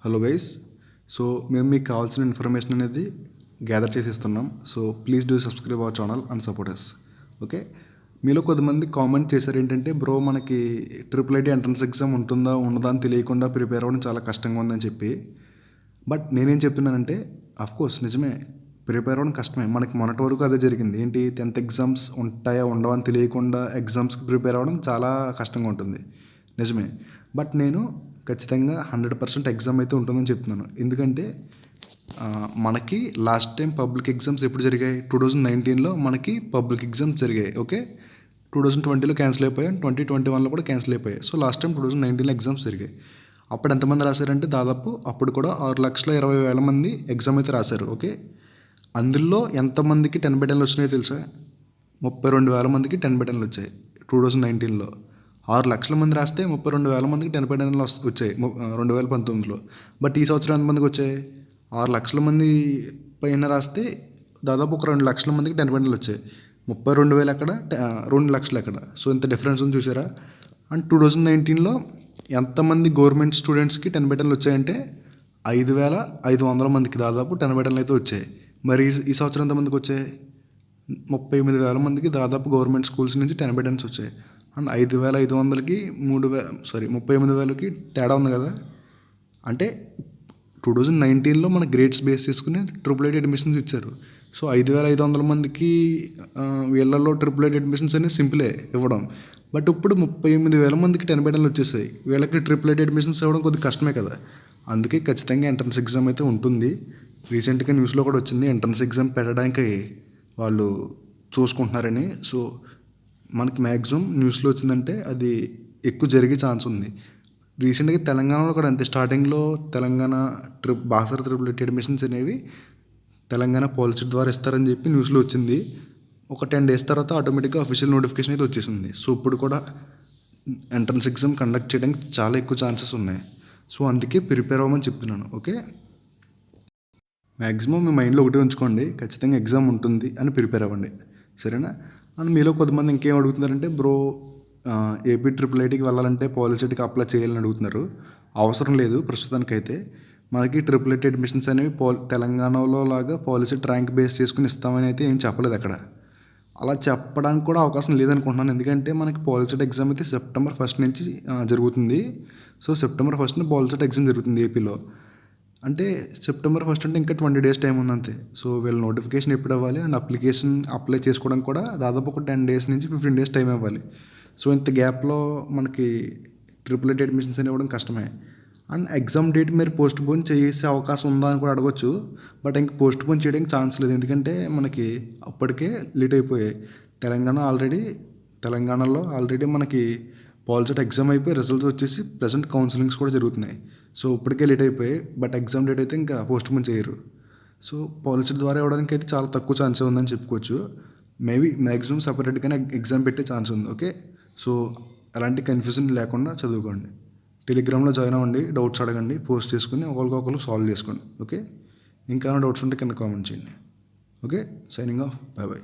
Hello guys. So మేము మీకు కావాల్సిన ఇన్ఫర్మేషన్ అనేది గ్యాదర్ చేసి ఇస్తున్నాం. So please do subscribe our channel and support us. Okay, మీలో కొద్దిమంది కామెంట్ చేశారు ఏంటంటే, బ్రో మనకి ట్రిపుల్ ఐటీ ఎంట్రన్స్ ఎగ్జామ్ ఉంటుందా ఉండదా అని తెలియకుండా ప్రిపేర్ అవ్వడం చాలా కష్టంగా ఉందని చెప్పి. బట్ నేనేం చెప్తున్నానంటే, కోర్స్ నిజమే, ప్రిపేర్ అవ్వడం కష్టమే. మనకి మొన్నటి వరకు అదే జరిగింది. ఏంటి, 10th ఎగ్జామ్స్ ఉంటాయా ఉండవా అని తెలియకుండా ఎగ్జామ్స్కి ప్రిపేర్ అవ్వడం చాలా కష్టంగా ఉంటుంది, నిజమే. బట్ నేను ఖచ్చితంగా 100% ఎగ్జామ్ అయితే ఉంటుందని చెప్తున్నాను. ఎందుకంటే మనకి లాస్ట్ టైం పబ్లిక్ ఎగ్జామ్స్ ఎప్పుడు జరిగాయి? 2019లో మనకి పబ్లిక్ ఎగ్జామ్స్ జరిగాయి. ఓకే, 2020లో క్యాన్సిల్ అయిపోయాయి, 2021లో కూడా క్యాన్సిల్ అయిపోయాయి. సో లాస్ట్ టైం 2019లో ఎగ్జామ్స్ జరిగాయి. అప్పుడు ఎంతమంది రాశారంటే, దాదాపు అప్పుడు కూడా 6,20,000 మంది ఎగ్జామ్ అయితే రాశారు. ఓకే, అందులో ఎంతమందికి 10/10 వచ్చినాయో తెలుసా? 32,000 మందికి 10/10 వచ్చాయి 2019లో. 6 లక్షల మంది రాస్తే 32,000 మందికి 10/10 వచ్చాయి 2019లో. బట్ ఈ సంవత్సరం ఎంతమందికి వచ్చాయి? 6 లక్షల మంది పైన రాస్తే దాదాపు ఒక 2 లక్షల మందికి 10/10 వచ్చాయి. 32,000 ఎక్కడ, 2 లక్షలు ఎక్కడ? సో ఇంత డిఫరెన్స్ ఉంది, చూసారా? అండ్ 2019లో ఎంతమంది గవర్నమెంట్ స్టూడెంట్స్కి 10/10 వచ్చాయంటే 5,500 మందికి దాదాపు 10/10 అయితే వచ్చాయి. మరి ఈ సంవత్సరం ఎంతమందికి వచ్చాయి? 38,000 మందికి దాదాపు గవర్నమెంట్ స్కూల్స్ నుంచి 10/10 వచ్చాయి. అండ్ 5,500కి 38,000కి తేడా ఉంది కదా. అంటే 2019లో మన గ్రేడ్స్ బేస్ చేసుకుని ట్రిపుల్ ఐటీ అడ్మిషన్స్ ఇచ్చారు. సో 5,500 మందికి వీళ్ళల్లో ట్రిపుల్ ఐటీ అడ్మిషన్స్ అనేవి సింపులే ఇవ్వడం. బట్ ఇప్పుడు 38,000 మందికి 10/10 వచ్చేసాయి. వీళ్ళకి ట్రిపుల్ ఐటీ అడ్మిషన్స్ ఇవ్వడం కొద్దిగా కష్టమే కదా. అందుకే ఖచ్చితంగా ఎంట్రన్స్ ఎగ్జామ్ అయితే ఉంటుంది. రీసెంట్గా న్యూస్లో కూడా వచ్చింది, ఎంట్రన్స్ ఎగ్జామ్ పెట్టడానికి వాళ్ళు చూసుకుంటున్నారని. సో మనకి మ్యాక్సిమం న్యూస్లో వచ్చిందంటే అది ఎక్కువ జరిగే ఛాన్స్ ఉంది. రీసెంట్గా తెలంగాణలో కూడా అంతే. స్టార్టింగ్లో Telangana Basara triple IT admissions అనేవి తెలంగాణ పాలసీ ద్వారా ఇస్తారని చెప్పి న్యూస్లో వచ్చింది. ఒక 10 days తర్వాత ఆటోమేటిక్గా అఫీషియల్ నోటిఫికేషన్ అయితే వచ్చేసింది. సో ఇప్పుడు కూడా ఎంట్రన్స్ ఎగ్జామ్ కండక్ట్ చేయడానికి చాలా ఎక్కువ ఛాన్సెస్ ఉన్నాయి. సో అందుకే ప్రిపేర్ అవ్వమని చెప్తున్నాను. ఓకే, మ్యాక్సిమం మీ మైండ్లో ఒకటే ఉంచుకోండి, ఖచ్చితంగా ఎగ్జామ్ ఉంటుంది అని ప్రిపేర్ అవ్వండి, సరేనా? అండ్ మీలో కొంతమంది ఇంకేం అడుగుతున్నారంటే, బ్రో ఏపీ ట్రిపుల్ ఐటీకి వెళ్ళాలంటే పాలిసెట్కి అప్లై చేయాలని అడుగుతున్నారు. అవసరం లేదు ప్రస్తుతానికైతే. మనకి ట్రిపుల్ ఐటీ అడ్మిషన్స్ అనేవి తెలంగాణలో లాగా పాలిసెట్ ర్యాంక్ బేస్ చేసుకుని ఇస్తామని అయితే ఏం చెప్పలేదు అక్కడ. అలా చెప్పడానికి కూడా అవకాశం లేదనుకుంటున్నాను. ఎందుకంటే మనకి పాలిసెట్ ఎగ్జామ్ అయితే September 1 నుంచి జరుగుతుంది. సో September 1 పాలిసెట్ ఎగ్జామ్ జరుగుతుంది ఏపీలో. అంటే September 1 అంటే ఇంకా 20 days టైం ఉంది అంతే. సో వీళ్ళ నోటిఫికేషన్ ఎప్పుడు అవ్వాలి అండ్ అప్లై చేసుకోవడానికి కూడా దాదాపు ఒక 10 days నుంచి 15 days టైం ఇవ్వాలి. సో ఇంత గ్యాప్లో మనకి ట్రిపుల్ ఐటీ అడ్మిషన్స్ అని ఇవ్వడం కష్టమే. అండ్ ఎగ్జామ్ డేట్ మీరు పోస్ట్ పోన్ చేసే అవకాశం ఉందా అని కూడా అడగొచ్చు. బట్ ఇంక పోస్ట్ పోన్ చేయడానికి ఛాన్స్ లేదు, ఎందుకంటే మనకి అప్పటికే లేట్ అయిపోయాయి. తెలంగాణలో ఆల్రెడీ మనకి పాలిసెట్ ఎగ్జామ్ అయిపోయి రిజల్ట్స్ వచ్చేసి ప్రజెంట్ కౌన్సిలింగ్స్ కూడా జరుగుతున్నాయి. సో ఇప్పటికే లేట్ అయిపోయాయి. బట్ ఎగ్జామ్ డేట్ అయితే ఇంకా పోస్ట్ పోన్ చేయరు. సో పాలిసెట్ ద్వారా ఇవ్వడానికి అయితే చాలా తక్కువ ఛాన్సే ఉందని చెప్పుకోవచ్చు. మేబీ మ్యాక్సిమం సపరేట్గానే ఎగ్జామ్ పెట్టే ఛాన్స్ ఉంది. ఓకే, సో ఎలాంటి కన్ఫ్యూజన్ లేకుండా చదువుకోండి. టెలిగ్రామ్లో జాయిన్ అవ్వండి, డౌట్స్ అడగండి, పోస్ట్ చేసుకుని ఒకరికొకరు సాల్వ్ చేసుకోండి. ఓకే, ఇంకా డౌట్స్ ఉంటే కింద కామెంట్ చేయండి. Okay, signing off, by by.